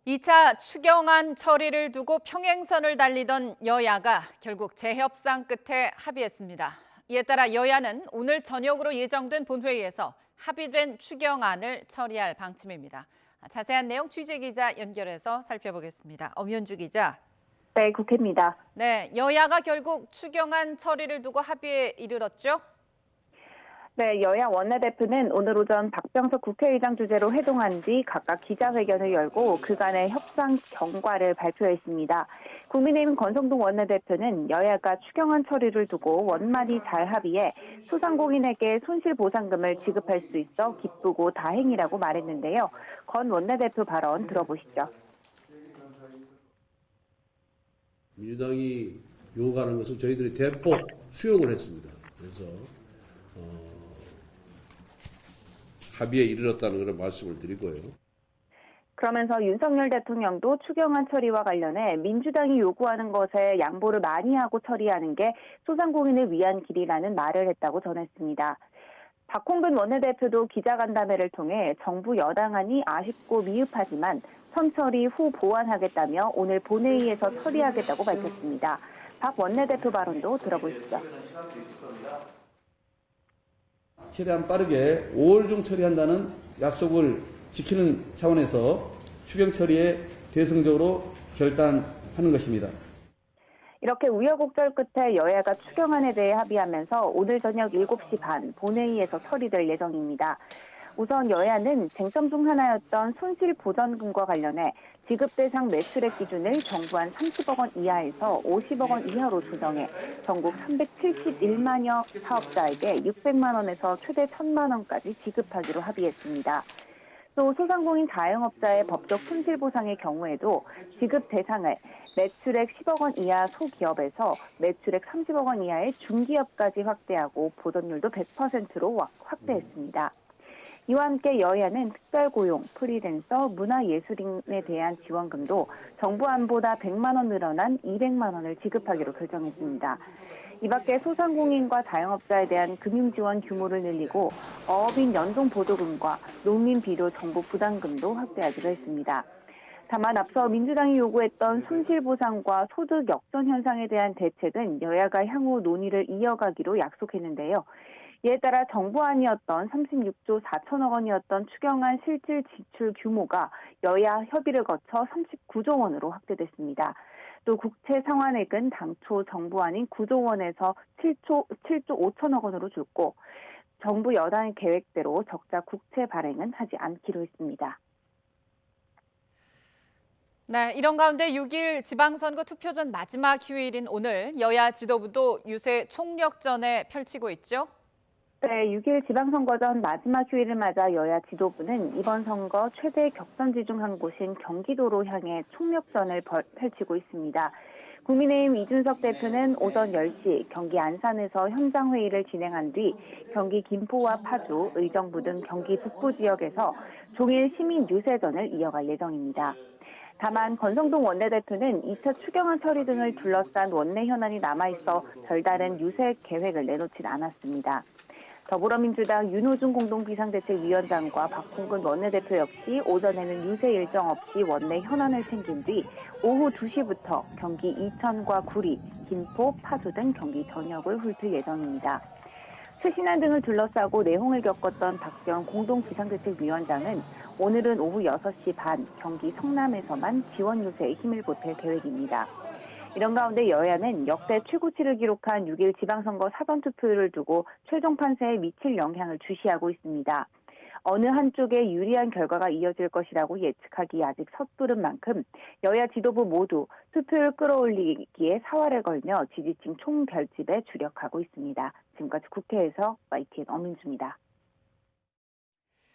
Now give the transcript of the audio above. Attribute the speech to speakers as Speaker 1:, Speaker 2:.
Speaker 1: 2차 추경안 처리를 두고 평행선을 달리던 여야가 결국 재협상 끝에 합의했습니다. 이에 따라 여야는 오늘 저녁으로 예정된 본회의에서 합의된 추경안을 처리할 방침입니다. 자세한 내용 취재기자 연결해서 살펴보겠습니다. 엄연주 기자.
Speaker 2: 네, 국회입니다.
Speaker 1: 네, 여야가 결국 추경안 처리를 두고 합의에 이르렀죠?
Speaker 2: 네, 여야 원내대표는 오늘 오전 박병석 국회의장 주재로 회동한 뒤 각각 기자회견을 열고 그간의 협상 경과를 발표했습니다. 국민의힘 권성동 원내대표는 여야가 추경안 처리를 두고 원만히 잘 합의해 소상공인에게 손실보상금을 지급할 수 있어 기쁘고 다행이라고 말했는데요. 권 원내대표 발언 들어보시죠.
Speaker 3: 민주당이 요구하는 것을 저희들이 대폭 수용을 했습니다. 그래서 합의에 이르렀다는 그런 말씀을 드리고요.
Speaker 2: 그러면서 윤석열 대통령도 추경안 처리와 관련해 민주당이 요구하는 것에 양보를 많이 하고 처리하는 게 소상공인을 위한 길이라는 말을 했다고 전했습니다. 박홍근 원내대표도 기자간담회를 통해 정부 여당안이 아쉽고 미흡하지만 선처리 후 보완하겠다며 오늘 본회의에서 처리하겠다고 밝혔습니다. 박 원내대표 발언도 들어보시죠.
Speaker 4: 최대한 빠르게 5월 중 처리한다는 약속을 지키는 차원에서 추경 처리에 대승적으로 결단하는 것입니다.
Speaker 2: 이렇게 우여곡절 끝에 여야가 추경안에 대해 합의하면서 오늘 저녁 7시 반 본회의에서 처리될 예정입니다. 우선 여야는 쟁점 중 하나였던 손실보전금과 관련해 지급 대상 매출액 기준을 정부안 30억 원 이하에서 50억 원 이하로 조정해 전국 371만여 사업자에게 600만 원에서 최대 1,000만 원까지 지급하기로 합의했습니다. 또 소상공인 자영업자의 법적 손실보상의 경우에도 지급 대상을 매출액 10억 원 이하 소기업에서 매출액 30억 원 이하의 중기업까지 확대하고 보전율도 100%로 확대했습니다. 이와 함께 여야는 특별고용, 프리랜서, 문화예술인에 대한 지원금도 정부안보다 100만 원 늘어난 200만 원을 지급하기로 결정했습니다. 이 밖에 소상공인과 자영업자에 대한 금융지원 규모를 늘리고 어업인 연동보조금과 농민비료 정부 부담금도 확대하기로 했습니다. 다만 앞서 민주당이 요구했던 손실보상과 소득 역전 현상에 대한 대책은 여야가 향후 논의를 이어가기로 약속했는데요. 이에 따라 정부안이었던 36조 4천억 원이었던 추경안 실질 지출 규모가 여야 협의를 거쳐 39조 원으로 확대됐습니다. 또 국채 상환액은 당초 정부안인 9조 원에서 7조 5천억 원으로 줄고 정부 여당의 계획대로 적자 국채 발행은 하지 않기로 했습니다.
Speaker 1: 네, 이런 가운데 6일 지방선거 투표 전 마지막 휴일인 오늘 여야 지도부도 유세 총력전에 펼치고 있죠?
Speaker 2: 네, 6일 지방선거 전 마지막 휴일을 맞아 여야 지도부는 이번 선거 최대 격전지 중 한 곳인 경기도로 향해 총력전을 펼치고 있습니다. 국민의힘 이준석 대표는 오전 10시 경기 안산에서 현장회의를 진행한 뒤 경기 김포와 파주, 의정부 등 경기 북부 지역에서 종일 시민 유세전을 이어갈 예정입니다. 다만 권성동 원내대표는 2차 추경안 처리 등을 둘러싼 원내 현안이 남아있어 별다른 유세 계획을 내놓진 않았습니다. 더불어민주당 윤호중 공동비상대책위원장과 박홍근 원내대표 역시 오전에는 유세 일정 없이 원내 현안을 챙긴 뒤 오후 2시부터 경기 이천과 구리, 김포, 파주 등 경기 전역을 훑을 예정입니다. 최신안 등을 둘러싸고 내홍을 겪었던 박지원 공동비상대책위원장은 오늘은 오후 6시 반 경기 성남에서만 지원 유세에 힘을 보탤 계획입니다. 이런 가운데 여야는 역대 최고치를 기록한 6일 지방선거 사전투표를 두고 최종 판세에 미칠 영향을 주시하고 있습니다. 어느 한쪽에 유리한 결과가 이어질 것이라고 예측하기 아직 섣부른 만큼 여야 지도부 모두 투표를 끌어올리기에 사활을 걸며 지지층 총결집에 주력하고 있습니다. 지금까지 국회에서 YTN 엄민주입니다.